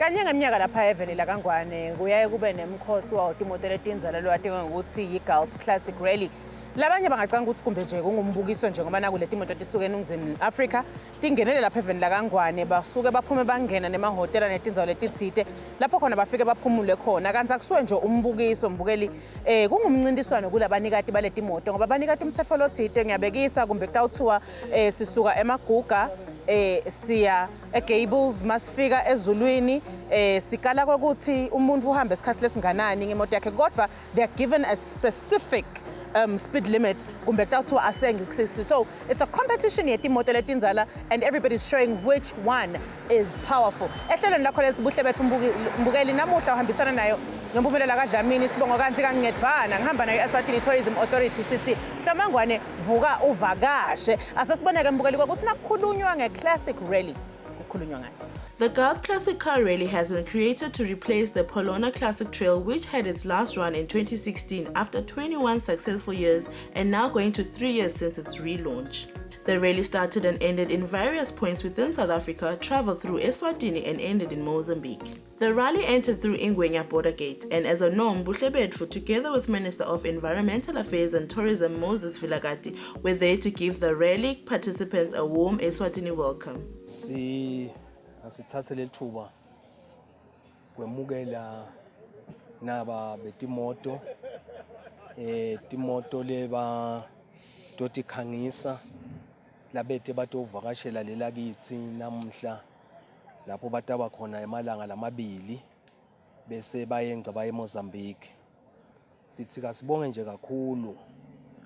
Kanye ngeminyaka lapha eveni la kaNgwane kuyaye kube nemkhosi wawo timoto letinzala lwatinga ngokuthi yi-Gulf Classic Rally. Labanye bangacanga ukuthi kumbe nje kungumbukiso nje ngoba naku leti moto tisuke eNingizimu Afrika tingenele lapha eveni la kaNgwane basuke baphume bangena nemahhotela netinzawo letithite lapho khona bafike baphumule khona kanti akusuke nje umbukiso mbukeli kungumncintiswano kulabanikati baleti moto ngoba banikati umthetho lothite ngiyabekisa kumbe kutawuthiwa sisuka eMaguga siya eGables masifika Ezulwini sikala kokuthi umuntu uhambe isikhathi lesinganani ngemoto yakhe kodwa they are given a specific speed limit kumbe kuthiwa asenge ku-60. So it's a competition yetimoto letinzala and everybody's showing which one is powerful. Ehlelweni lakho lethi Buhle Betfu mbukeli namuhla uhambisana nayo nompumelelo kaDlamini Sibongo kanti kangedvana ngihamba nayo Eswatini Tourism Authority City Mangwane vuka uvakashe asesiboneke mbukeli ukuthi nakukhulunywa nge-Classic Rally kukhulunywa ngayo. The Gulf Classic Car Rally has been created to replace the Polona Classic Trail, which had its last run in 2016 after 21 successful years and now going to 3 years since its relaunch. The rally started and ended in various points within South Africa, traveled through Eswatini and ended in Mozambique. The rally entered through Ingwenya border gate, and as a norm, Buhle Betfu, together with Minister of Environmental Affairs and Tourism Moses Vilakazi, were there to give the rally participants a warm Eswatini welcome. Asithathe lethuba kwemukela naba betimoto timoto leba toti khangisa labete batovakashela lela kithi namhla lapho bataba khona emalanga lamabili bese bayengca baye eMozambique. Sithi kasibonge nje kakhulu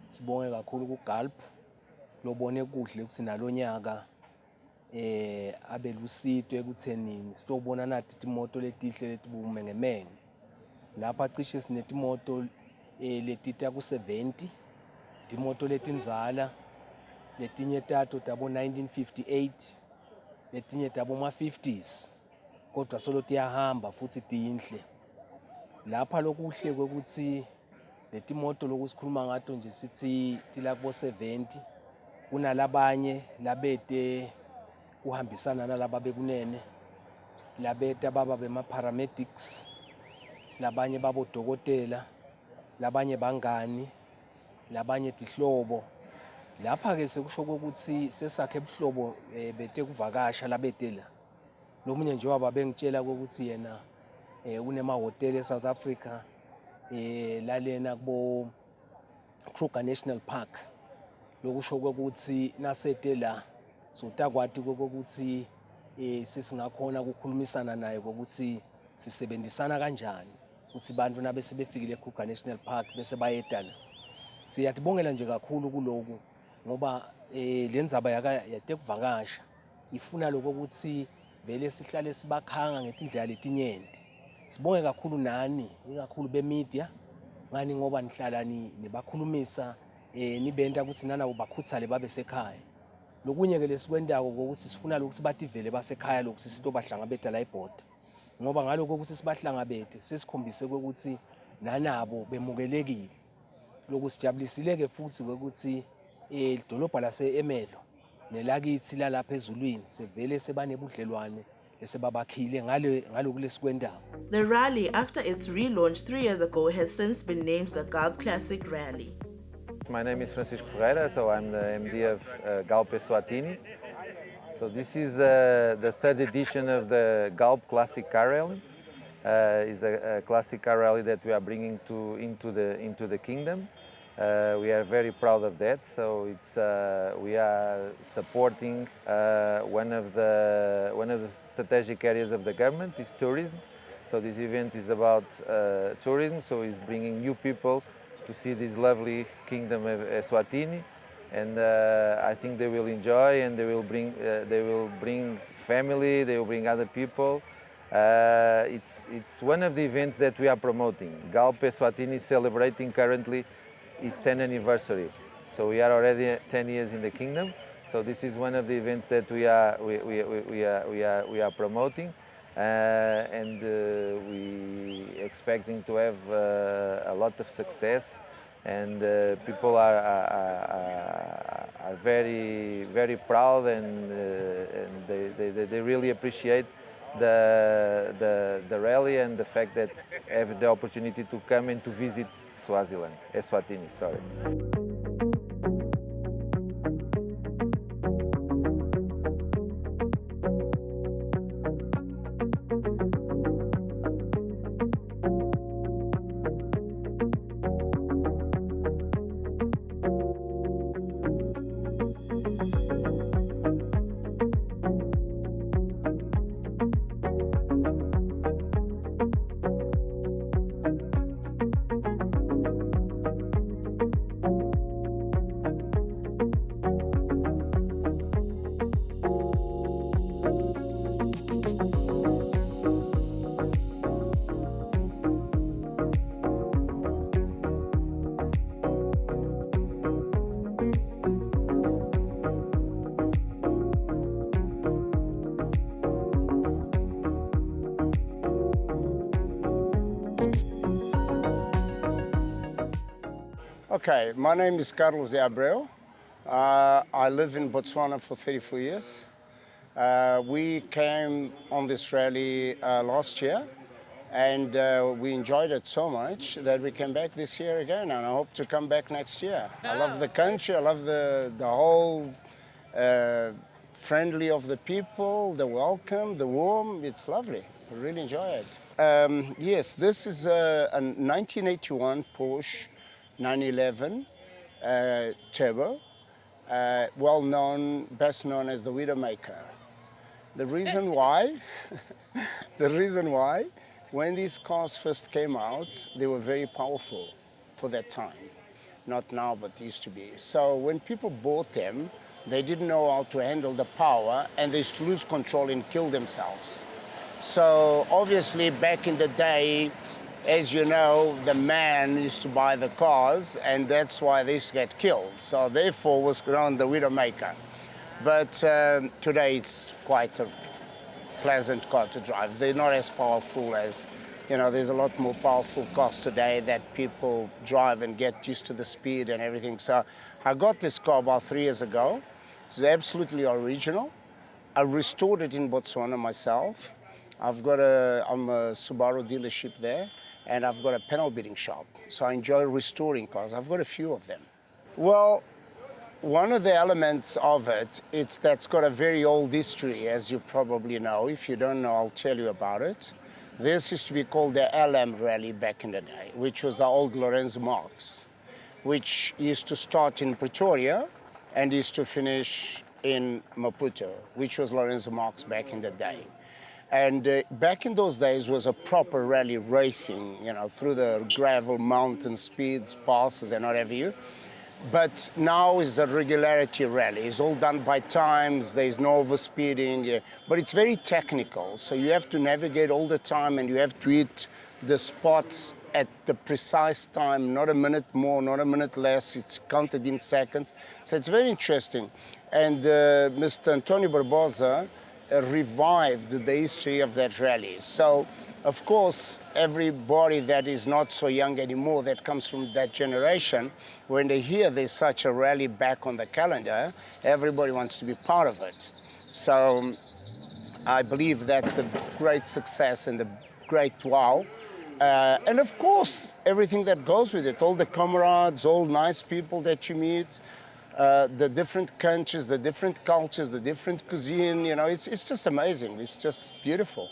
sibonge kakhulu ku Gulf lobone kuhle ukuthi nalonyaka abe lusito ekuthenini sitobona nathi timoto letihle letibume ngemene lapha cishe sinetimoto letita ku 70 timoto letinzala letinye tato tabo 1958 letinye tabo ma 50s kodwa solo tiyahamba futhi tinhle lapha lokuhle kwekuthi letimoto lokusikhuluma ngato nje sithi tilakubo 70 kunalabanye labete uhambisana nalaba bekunene labeta baba bema-paramedics labanye babodokotela labanye bangani labanye tihlobo lapha-ke sekusho ukuthi sesakhe ebuhlobo bete kuvakasha labetela lomunye nje waba bengitshela ukuthi yena unemahhotela eSouth Africa lalena kubo Kruger National Park lokusho ukuthi nasetela so takwati kokuthi sisingakhona ukukhulumisana naye ukuthi sisebenzisana kanjani ukuthi bantu nabe sebefikile eKruger National Park bese bayedala. Siyatibongela nje kakhulu kuloku ngoba lenzaba yatekuvakasha ifuna lokho ukuthi vele sihlale sibakhanga ngetindlela letinyenti. Sibonge kakhulu nani ikakhulu bemedia ngani ngoba nihlala nibakhulumisa nibenta ukuthi nana ubakhuthale babe sekhaya. Lokunye ke lesikwendako ukuthi sifuna ukuthi bativele basekhaya lokuthi sitobahlangabeta la ibhoda ngoba ngaloko ukuthi sibahlangabete sesikhombise ukuthi nanabo bemukelekile lokusijabulisile ke futhi ukuthi idolobha lase Emelo nelakithi lalapha Ezulwini sevele sebanebudlelwane lesebabakhile ngaloku lesikwendako. The rally after its relaunch 3 years ago has since been named the Gulf Classic Rally. My name is Francisco Ferreira, so I'm the MD of Gulf Eswatini. So this is the third edition of the Gulf Classic Car Rally. It's a classic car rally that we are bringing into the kingdom. We are very proud of that. So we are supporting one of the strategic areas of the government is tourism. So this event is about tourism. So it's bringing new people to see this lovely kingdom of Eswatini, and I think they will enjoy, and they will bring family, they will bring other people. It's one of the events that we are promoting. Gulf Eswatini is celebrating currently its 10th anniversary, so we are already 10 years in the kingdom. So this is one of the events that we are promoting. And we expecting to have a lot of success, and people are very proud, and they really appreciate the rally and the fact that I have the opportunity to come and to visit Swaziland, Eswatini, sorry. Okay, my name is Carlos de Abreu. I live in Botswana for 34 years. We came on this rally last year, and we enjoyed it so much that we came back this year again, and I hope to come back next year. I love the country, I love the whole friendly of the people, the welcome, the warm. It's lovely. I really enjoy it. Yes, this is a 1981 Porsche 911 Turbo, best known as the Widowmaker. The reason why, when these cars first came out, they were very powerful for that time. Not now, but used to be. So when people bought them, they didn't know how to handle the power, and they used to lose control and kill themselves. So obviously back in the day, as you know, the man used to buy the cars, and that's why they used to get killed. So therefore was known the Widowmaker. But today it's quite a pleasant car to drive. They're not as powerful as, there's a lot more powerful cars today that people drive and get used to the speed and everything. So I got this car about 3 years ago. It's absolutely original. I restored it in Botswana myself. I'm a Subaru dealership there, and I've got a panel beating shop. So I enjoy restoring cars. I've got a few of them. Well, one of the elements of that's got a very old history, as you probably know. If you don't know, I'll tell you about it. This used to be called the LM Rally back in the day, which was the old Lorenzo Marx, which used to start in Pretoria and used to finish in Maputo, which was Lorenzo Marx back in the day. And back in those days was a proper rally racing, through the gravel mountain speeds, passes and whatever you. But now is a regularity rally. It's all done by times, there's no overspeeding, but it's very technical. So you have to navigate all the time, and you have to hit the spots at the precise time, not a minute more, not a minute less. It's counted in seconds. So it's very interesting. And Mr. Antonio Barbosa revived the history of that rally. So, of course, everybody that is not so young anymore, that comes from that generation, when they hear there's such a rally back on the calendar, everybody wants to be part of it. So I believe that's the great success and the great wow. And of course, everything that goes with it, all the comrades, all nice people that you meet, the different countries, the different cultures, the different cuisine, it's just amazing. It's just beautiful.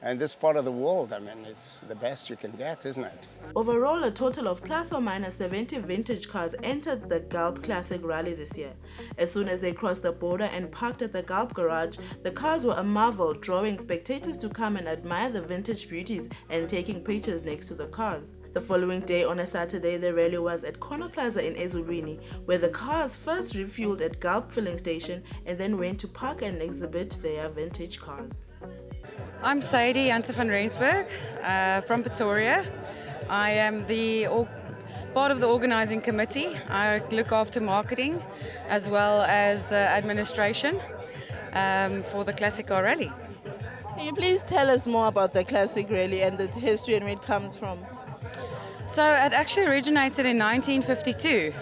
And this part of the world, it's the best you can get, isn't it? Overall, a total of plus or minus 70 vintage cars entered the Gulp Classic Rally this year. As soon as they crossed the border and parked at the Gulp garage, the cars were a marvel, drawing spectators to come and admire the vintage beauties and taking pictures next to the cars. The following day, on a Saturday, the rally was at Corner Plaza in Ezulwini, where the cars first refueled at Gulp filling station and then went to park and exhibit their vintage cars. I'm Sadie Jansen van Rensburg from Pretoria. I am part of the organizing committee. I look after marketing as well as administration for the Classic Car Rally. Can you please tell us more about the Classic Rally and the history and where it comes from? So it actually originated in 1952.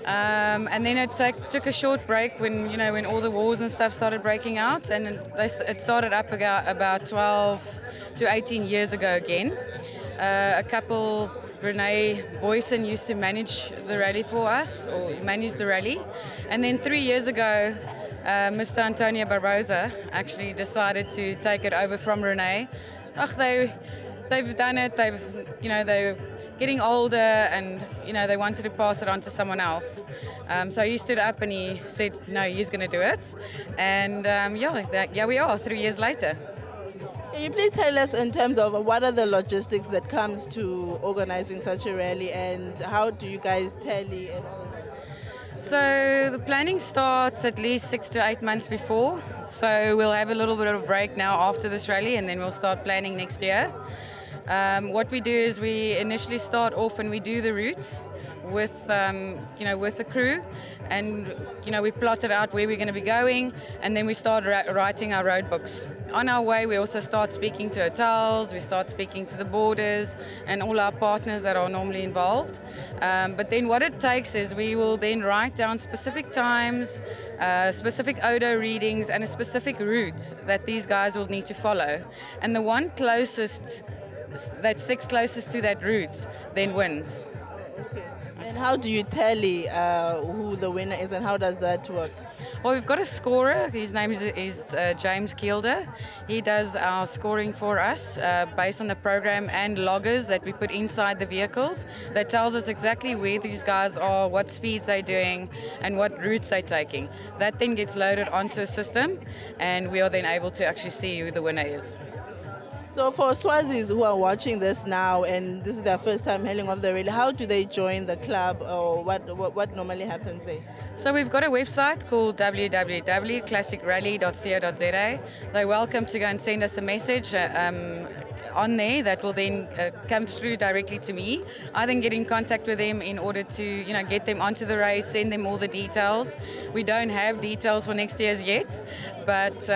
And then it took a short break when, when all the wars and stuff started breaking out, and it started up about 12 to 18 years ago again. A couple, Renee Boyson, used to manage the rally for us, or manage the rally. And then 3 years ago, Mr. Antonio Barbosa actually decided to take it over from Renee. They've done it, they're getting older, and they wanted to pass it on to someone else. So he stood up and he said, no, he's going to do it. And yeah, we are 3 years later. Can you please tell us in terms of what are the logistics that comes to organizing such a rally, and how do you guys tally and all that? So the planning starts at least 6 to 8 months before. So we'll have a little bit of a break now after this rally, and then we'll start planning next year. What we do is we initially start off and we do the routes with the crew, and we plotted out where we're going to be going, and then we start writing our road books. On our way, we also start speaking to hotels, we start speaking to the borders and all our partners that are normally involved. But then what it takes is we will then write down specific times, specific odo readings, and a specific route that these guys will need to follow. And the one closest, that sticks closest to that route, then wins. And how do you tally who the winner is, and how does that work? Well, we've got a scorer. His name is James Kielder. He does our scoring for us based on the program and loggers that we put inside the vehicles that tells us exactly where these guys are, what speeds they're doing, and what routes they're taking. That then gets loaded onto a system, and we are then able to actually see who the winner is. So for Swazis who are watching this now and this is their first time hailing off the rally, how do they join the club, or what normally happens there? So we've got a website called www.classicrally.co.za. They're welcome to go and send us a message on there that will then come through directly to me. I then get in contact with them in order to get them onto the race, send them all the details. We don't have details for next year's yet, but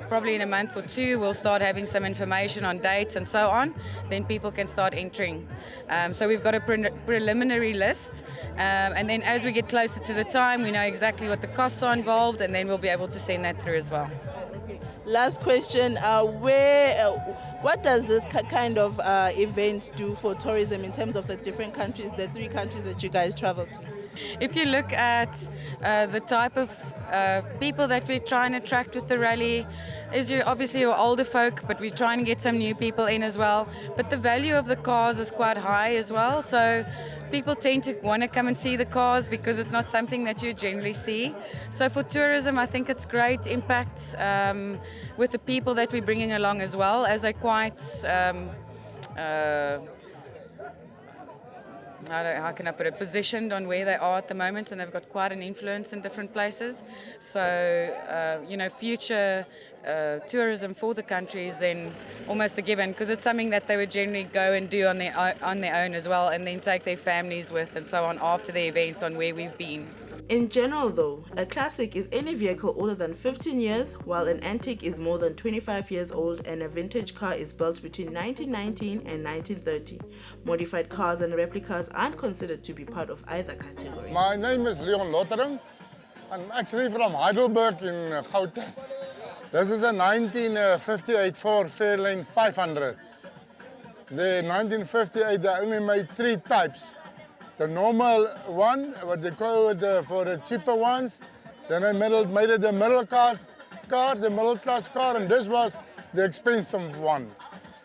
probably in a month or two we'll start having some information on dates and so on. Then people can start entering. So we've got a preliminary list, and then as we get closer to the time, we know exactly what the costs are involved, and then we'll be able to send that through as well. Last question, what does this kind of event do for tourism in terms of the different countries, the 3 countries that you guys travel to? If you look at the type of people that we try and attract with the rally, is obviously your older folk, but we try and get some new people in as well. But the value of the cars is quite high as well, so people tend to want to come and see the cars because it's not something that you generally see. So for tourism, I think it's great impact with the people that we're bringing along as well, as they're quite how can I put it, positioned on where they are at the moment, and they've got quite an influence in different places. So, future tourism for the country is then almost a given, because it's something that they would generally go and do on their own as well, and then take their families with and so on after the events on where we've been. In general though, a classic is any vehicle older than 15 years, while an antique is more than 25 years old, and a vintage car is built between 1919 and 1930. Modified cars and replicas aren't considered to be part of either category. My name is Leon Lottering. I'm actually from Heidelberg in Gauteng. This is a 1958 Ford Fairlane 500. The 1958, they only made 3 types. The normal one, what they call it for the cheaper ones. Then they made it the middle class car, and this was the expensive one.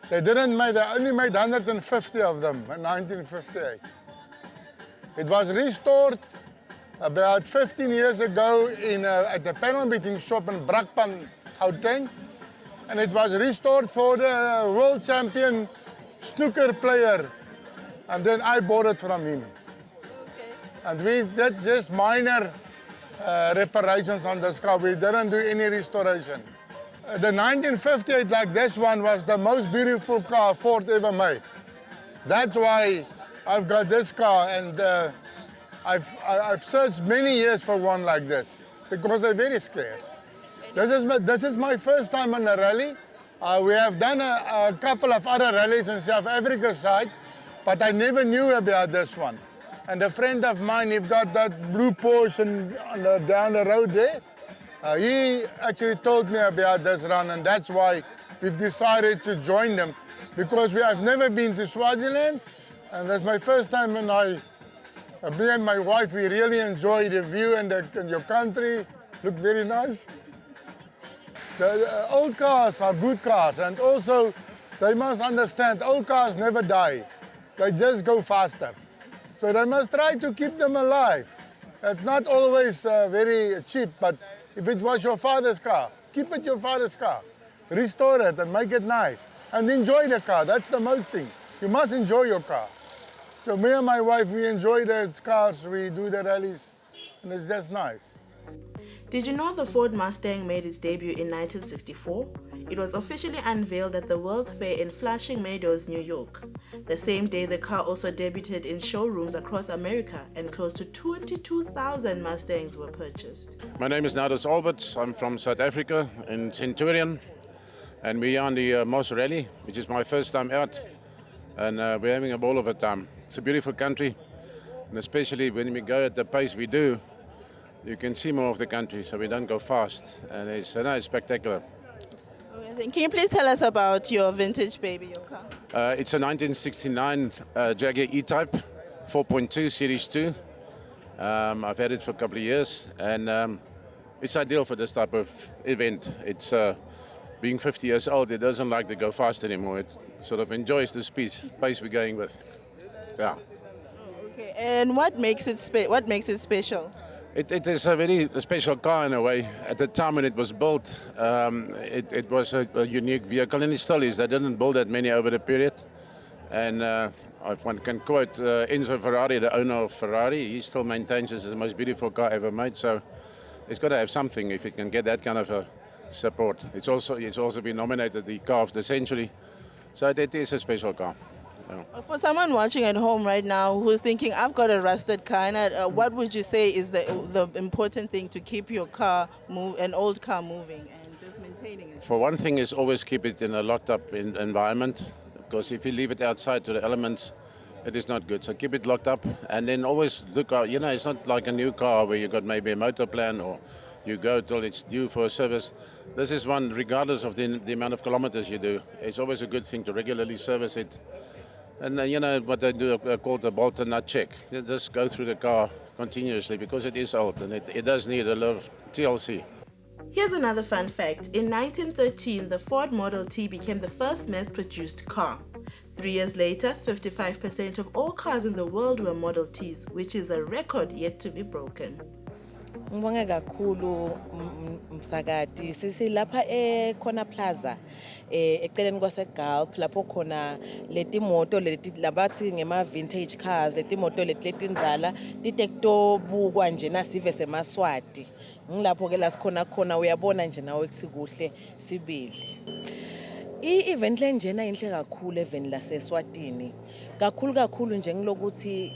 They only made 150 of them in 1958. It was restored about 15 years ago at the panel beating shop in Brakpan, Gauteng. And it was restored for the world champion snooker player. And then I bought it from him. And we did just minor reparations on this car. We didn't do any restoration. The 1958, like this one, was the most beautiful car Ford ever made. That's why I've got this car, and I've searched many years for one like this, because they're very scarce. This is my first time on a rally. We have done a couple of other rallies in South Africa side, but I never knew about this one. And a friend of mine, he's got that blue Porsche down the road there. He actually told me about this run, and that's why we've decided to join them, because I've never been to Swaziland, and that's my first time, and me and my wife, we really enjoy the view and your country. Look very nice. The old cars are good cars, and also they must understand old cars never die. They just go faster. So they must try to keep them alive. It's not always very cheap, but if it was your father's car, keep it your father's car. Restore it and make it nice. And enjoy the car, that's the most thing. You must enjoy your car. So me and my wife, we enjoy the cars, we do the rallies, and it's just nice. Did you know the Ford Mustang made its debut in 1964? It was officially unveiled at the World's Fair in Flushing Meadows, New York. The same day, the car also debuted in showrooms across America, and close to 22,000 Mustangs were purchased. My name is Nadas Albert. I'm from South Africa in Centurion, and we are on the Moss Rally, which is my first time out, and we're having a ball of a time. It's a beautiful country, and especially when we go at the pace we do, you can see more of the country, so we don't go fast, and it's spectacular. Okay, can you please tell us about your vintage baby, your car? It's a 1969 Jaguar E-Type, 4.2 Series 2. I've had it for a couple of years, and it's ideal for this type of event. It's being 50 years old, it doesn't like to go fast anymore. It sort of enjoys the pace we're going with. Yeah. Okay, and what makes it special? It is a very special car in a way. At the time when it was built, it was a unique vehicle, and it still is. They didn't build that many over the period. And if one can quote Enzo Ferrari, the owner of Ferrari, he still maintains this as the most beautiful car ever made. So it's got to have something if it can get that kind of a support. It's also been nominated the car of the century. So it is a special car. Yeah. For someone watching at home right now who's thinking, I've got a rusted car, what would you say is the important thing to keep your car, an old car, moving and just maintaining it? For one thing is always keep it in a locked up environment, because if you leave it outside to the elements, it is not good. So keep it locked up, and then always look out. You know, it's not like a new car where you got maybe a motor plan or you go till it's due for a service. This is one, regardless of the amount of kilometers you do, it's always a good thing to regularly service it. And you know what they do, called a bolt and nut check. You just go through the car continuously because it is old and it does need a lot of TLC. Here's another fun fact. In 1913, the Ford Model T became the first mass-produced car. 3 years later, 55% of all cars in the world were Model Ts, which is a record yet to be broken. Ngibonge kakhulu Msakati sisi lapha ekhona plaza eceleni kwase Gulp lapho khona leti moto leti labathi ngema vintage cars leti moto letinzala titekutobukwa nje nasive semaswati ngilapho ke la sikhona khona uyabona nje nawe kusikuhle sibili. I-event lenjena inhle kakhulu event laseSwatini. Kakhulu nje ngilokuthi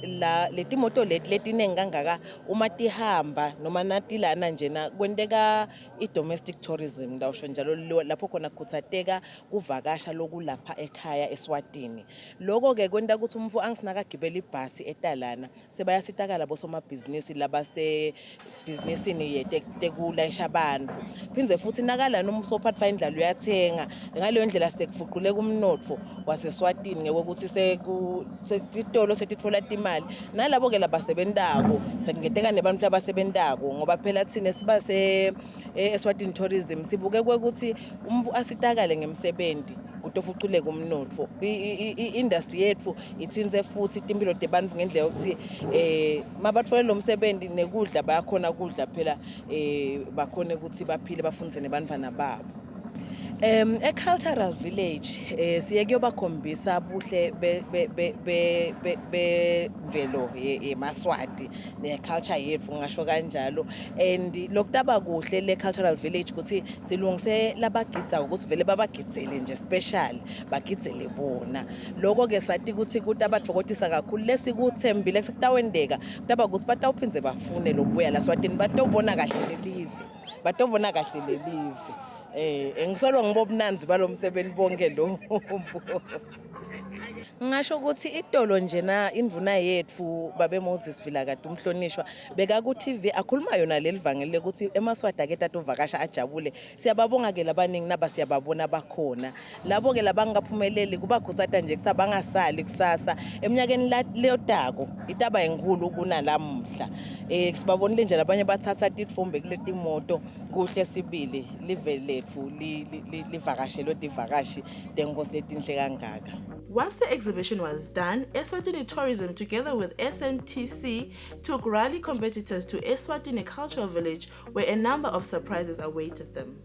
leti moto letiningi kangaka uma tihamba noma natilana njena kwenteka i-domestic tourism ndawusho njalo lapho khona kuthatheka kuvakasha lokulapha ekhaya eSwatini. Lokho ke kwenta ukuthi umfu angisinakagibela ibhasi etalana sebayasitakala bosomabhizinisi labase businessini yetekulayisha abantu. Phinze futhi nakalana umsophatha indlalo uyathenga ngaleyo ndlela sekufuqule kumnotfo waseSwatini ngokuthi setitolo setitfola imali nalabo ke labasebentako sekungeteka nebantu labasebentako ngoba phela thina sibase Eswatini tourism sibuke ukuthi umfu asitakale ngemsebenzi kutofuqule kumnotfo i-industry yethu itsinze futhi impilo tebantu ngendlela yokuthi mabatfola lo msebenzi nekudla bayakhona kudla phela bakhona ukuthi baphile bafundise nebantwana babo. A cultural village siye kuyobakhombisa buhle bemvelo yeMaswati ne-culture yethu ngisho kanjalo and lokutaba kuhle le cultural village ukuthi silungise labagidza ukuthi vele babagitsele nje special bagidzele bona lokho ke sathi ukuthi kutabadvokotisa kakhulu lesikuthembile sekutawendeka kutaba ukuthi batawuphinze bafune lokubuya la Swatini batobona kahle lelive ngisolwa ngibobunanzi balomsebenzi bonke lo Ngisho ukuthi itolo njena indvuna yethu babe Moses Vilakade umhlonishwa beka ku TV akhuluma yona leli vangeli ukuthi eMaswati ake tatovakasha ajabule. Siyababonga ke labaningi naba siyababona bakhona. Labo ke labangaphumeleli kubakhuthaza nje kusabangasali kusasa eminyakeni leyotako itaba enkulu kunalamuhla. Sibabonile nje labanye bathatha titfombe kuleti moto kuhle sibili live lethu livakashelwe tivakashi tenkosi letinhle kangaka. Once the exhibition was done, Eswatini Tourism together with SNTC took rally competitors to Eswatini Cultural Village where a number of surprises awaited them.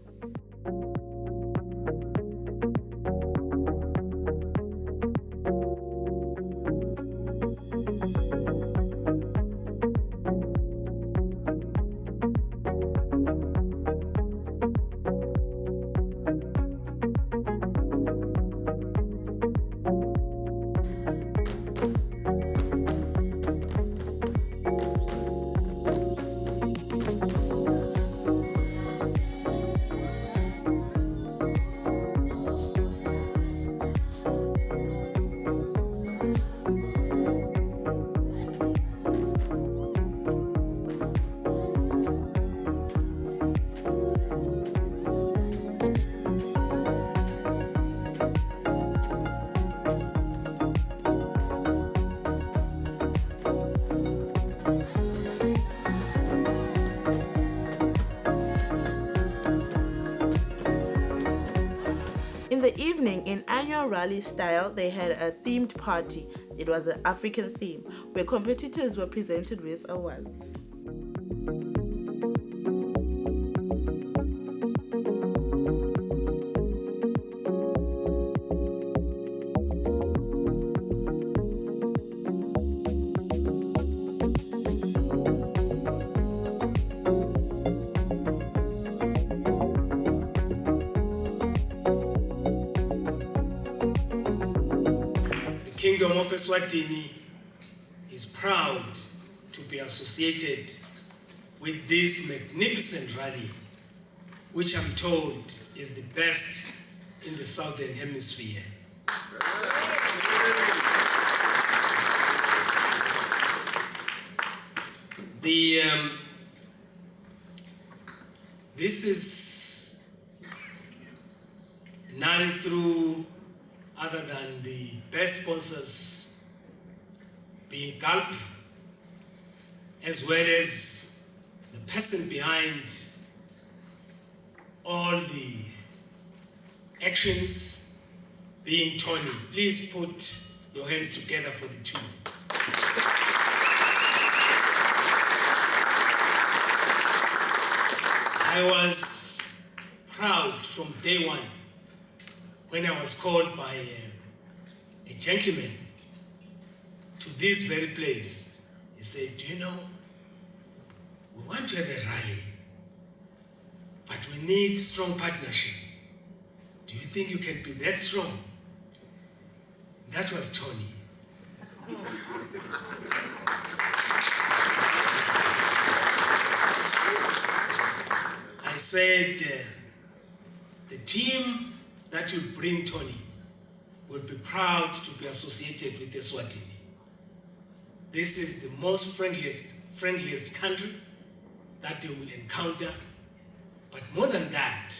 In the evening, in annual rally style, they had a themed party. It was an African theme, where competitors were presented with awards. Kingdom of Eswatini is proud to be associated with this magnificent rally, which I'm told is the best in the Southern Hemisphere. This is none through other than the best sponsors being Gulp, as well as the person behind all the actions being Tony. Please put your hands together for the two. I was proud from day one when I was called by a gentleman to this very place. He said, do you know, we want to have a rally, but we need strong partnership. Do you think you can be that strong? That was Tony. I said, the team that will bring Tony will be proud to be associated with Eswatini. This is the most friendliest country that they will encounter. But more than that,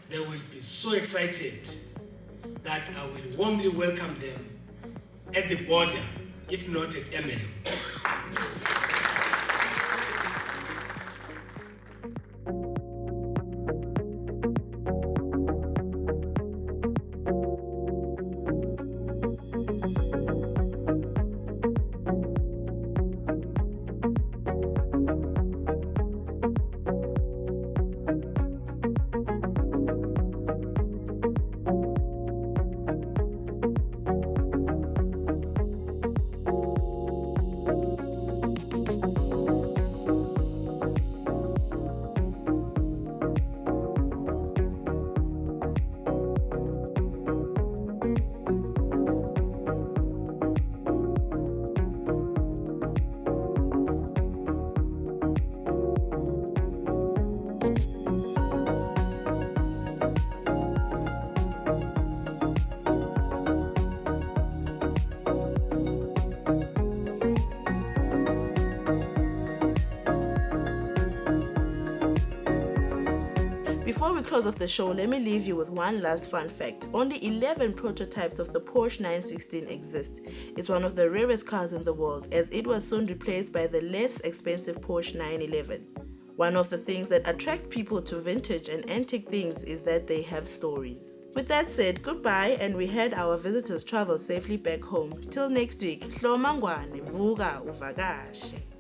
they will be so excited that I will warmly welcome them at the border, if not at Emelo. close off the show, let me leave you with one last fun fact. Only 11 prototypes of the Porsche 916 exist. It's one of the rarest cars in the world, as it was soon replaced by the less expensive Porsche 911. One of the things that attract people to vintage and antique things is that they have stories. With that said, goodbye, and we head our visitors travel safely back home. Till next week, Hlomangwane, Vuga, Uvakashe.